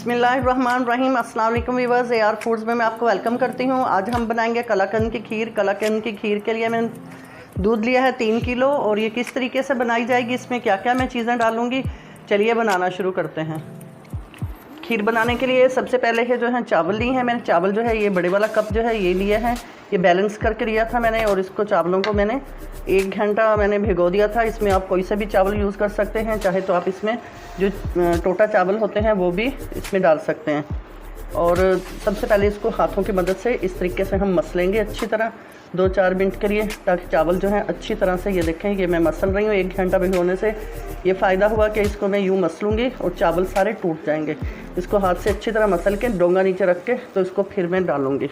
बिस्मिल्लाहिर्रहमानिर्रहीम। अस्सलाम वालेकुम व्यूअर्स, AR फूड्स में मैं आपको वेलकम करती हूँ। आज हम बनाएंगे कलाकंद की खीर। कलाकंद की खीर के लिए मैंने दूध लिया है 3 किलो और ये किस तरीके से बनाई जाएगी, इसमें क्या क्या मैं चीज़ें डालूँगी, चलिए बनाना शुरू करते हैं। खीर बनाने के लिए सबसे पहले है जो है चावल लिए हैं मैंने। चावल जो है ये बड़े वाला कप जो है ये लिया है, ये बैलेंस करके लिया था मैंने। और इसको चावलों को मैंने 1 घंटा मैंने भिगो दिया था। इसमें आप कोई सा भी चावल यूज़ कर सकते हैं, चाहे तो आप इसमें जो टोटा चावल होते हैं वो भी इसमें डाल सकते हैं। और सबसे पहले इसको हाथों की मदद से इस तरीके से हम मसलेंगे अच्छी तरह 2-4 मिनट के लिए, ताकि चावल जो है अच्छी तरह से, ये देखें ये मैं मसल रही हूँ। 1 घंटा भिगोने से ये फ़ायदा हुआ कि इसको मैं यूँ मसलूँगी और चावल सारे टूट जाएंगे। इसको हाथ से अच्छी तरह मसल के डोंगा नीचे रख के तो इसको फिर मैं डालूँगी।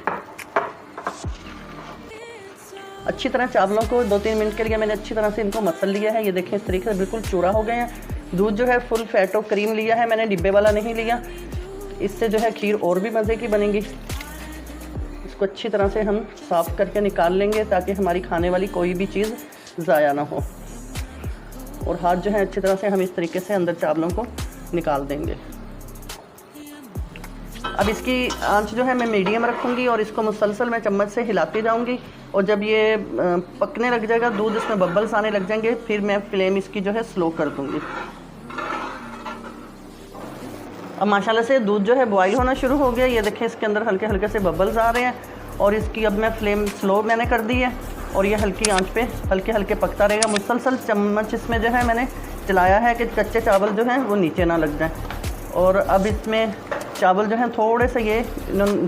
अच्छी तरह चावलों को 2-3 मिनट के लिए मैंने अच्छी तरह से इनको मसल लिया है। ये देखें इस तरीके से बिल्कुल चूरा हो गए हैं। दूध जो है फुल फैट और क्रीम लिया है मैंने, डिब्बे वाला नहीं लिया। इससे जो है खीर और भी मज़े की बनेगी। इसको अच्छी तरह से हम साफ़ करके निकाल लेंगे ताकि हमारी खाने वाली कोई भी चीज़ ज़ाया ना हो। और हाथ जो है अच्छी तरह से हम इस तरीके से अंदर चावलों को निकाल देंगे। अब इसकी आंच जो है मैं मीडियम रखूँगी और इसको मुसलसल मैं चम्मच से हिलाती जाऊँगी। और जब ये पकने लग जाएगा, दूध इसमें बबल्स आने लग जाएंगे, फिर मैं फ्लेम इसकी जो है स्लो कर दूँगी। अब माशाल्लाह से दूध जो है बॉईल होना शुरू हो गया। ये देखें इसके अंदर हल्के हल्के से बबल्स आ रहे हैं। और इसकी अब मैं फ्लेम स्लो मैंने कर दी है और ये हल्की आंच पे हल्के हल्के पकता रहेगा। मुसलसल चम्मच इसमें जो है मैंने चलाया है कि कच्चे चावल जो हैं वो नीचे ना लग जाएं। और अब इसमें चावल जो हैं थोड़े से ये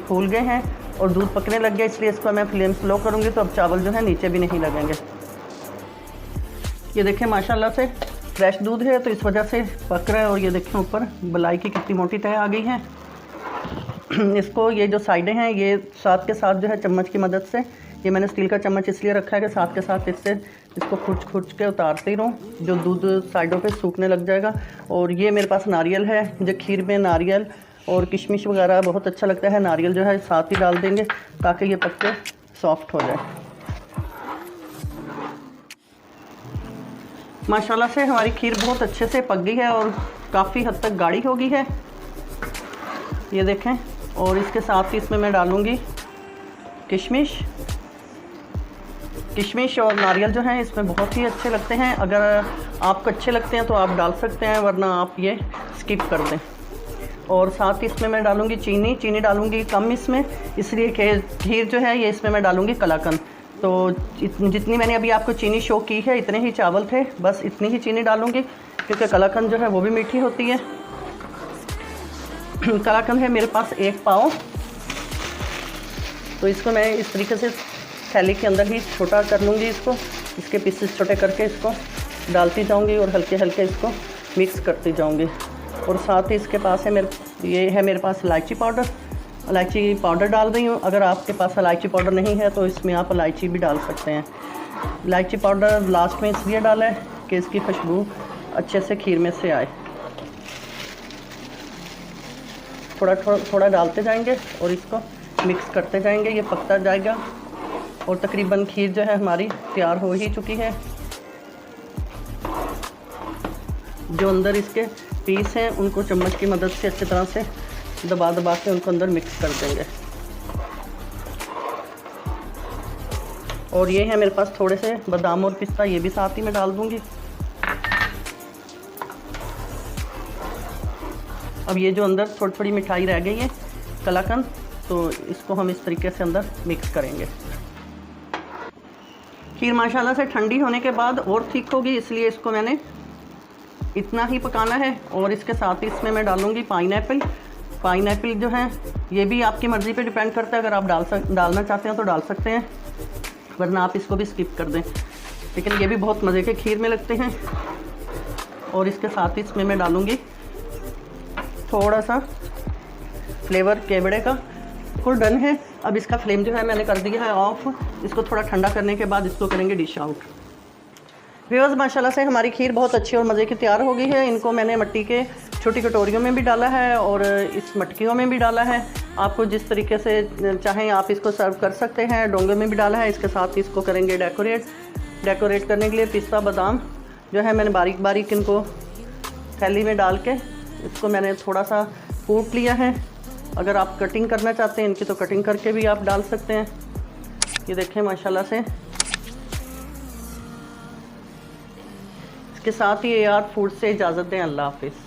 फूल गए हैं और दूध पकने लग गया, इसलिए इसको मैं फ्लेम स्लो करूँगी तो अब चावल जो है नीचे भी नहीं लगेंगे। ये देखें माशाल्लाह से फ्रेश दूध है तो इस वजह से पक रहा है। और ये देखें ऊपर बलाई की कितनी मोटी तह आ गई है। इसको ये जो साइडें हैं ये साथ के साथ जो है चम्मच की मदद से, ये मैंने स्टील का चम्मच इसलिए रखा है कि साथ के साथ इससे इसको खुर्च के उतारती रहूँ, जो दूध साइडों पे सूखने लग जाएगा। और ये मेरे पास नारियल है, जो खीर में नारियल और किशमिश वगैरह बहुत अच्छा लगता है। नारियल जो है साथ ही डाल देंगे ताकि ये पक के सॉफ्ट हो जाए। माशाल्लाह से हमारी खीर बहुत अच्छे से पक गई है और काफ़ी हद तक गाढ़ी हो गई है, ये देखें। और इसके साथ ही इसमें मैं डालूँगी किशमिश और नारियल जो हैं इसमें बहुत ही अच्छे लगते हैं। अगर आपको अच्छे लगते हैं तो आप डाल सकते हैं, वरना आप ये स्किप कर दें। और साथ ही इसमें मैं डालूँगी चीनी डालूँगी कम इसमें, इसलिए कि खीर जो है ये इसमें मैं डालूँगी कलाकंद। तो जितनी मैंने अभी आपको चीनी शो की है इतने ही चावल थे, बस इतनी ही चीनी डालूँगी क्योंकि कलाकंद जो है वो भी मीठी होती है। कलाकंद है मेरे पास 1 पाव, तो इसको मैं इस तरीके से थैली के अंदर ही छोटा कर लूँगी। इसके पीसेस छोटे करके इसको डालती जाऊँगी और हल्के हल्के इसको मिक्स करती जाऊँगी। और साथ ही इसके पास है मेरे पास इलायची पाउडर डाल रही हूँ। अगर आपके पास इलायची पाउडर नहीं है तो इसमें आप इलायची भी डाल सकते हैं। इलायची पाउडर लास्ट में इसलिए डाला है कि इसकी खुशबू अच्छे से खीर में से आए। थोड़ा डालते जाएंगे और इसको मिक्स करते जाएंगे, ये पकता जाएगा। और तकरीबन खीर जो है हमारी तैयार हो ही चुकी है। जो अंदर इसके पीस हैं उनको चम्मच की मदद से अच्छी तरह से दबा के उनको अंदर मिक्स कर देंगे। और ये है मेरे पास थोड़े से बादाम और पिस्ता, ये भी साथ ही मैं डाल दूँगी। अब ये जो अंदर थोड़ी थोड़ी मिठाई रह गई है कलाकंद, तो इसको हम इस तरीके से अंदर मिक्स करेंगे। खीर माशाल्लाह से ठंडी होने के बाद और ठीक होगी, इसलिए इसको मैंने इतना ही पकाना है। और इसके साथ ही इसमें मैं डालूँगी पाइनएप्पल जो है ये भी आपकी मर्ज़ी पे डिपेंड करता है। अगर आप डालना चाहते हैं तो डाल सकते हैं, वरना आप इसको भी स्किप कर दें। लेकिन ये भी बहुत मज़े के खीर में लगते हैं। और इसके साथ ही इसमें मैं डालूँगी थोड़ा सा फ्लेवर केवड़े का। फुल डन है। अब इसका फ्लेम जो है मैंने कर दिया है ऑफ। इसको थोड़ा ठंडा करने के बाद इसको करेंगे डिश आउट। व्यूअर्स माशाल्लाह से हमारी खीर बहुत अच्छी और मज़े की तैयार हो गई है। इनको मैंने मिट्टी के छोटी कटोरियों में भी डाला है और इस मटकियों में भी डाला है। आपको जिस तरीके से चाहें आप इसको सर्व कर सकते हैं। डोंगे में भी डाला है। इसके साथ इसको करेंगे डेकोरेट करने के लिए पिस्ता बादाम जो है मैंने बारीक बारीक इनको थैली में डाल के इसको मैंने थोड़ा सा कूट लिया है। अगर आप कटिंग करना चाहते हैं इनकी तो कटिंग करके भी आप डाल सकते हैं। ये देखें माशाल्लाह से। इसके साथ ही AR फूड से इजाज़त दें। अल्लाह हाफिज़।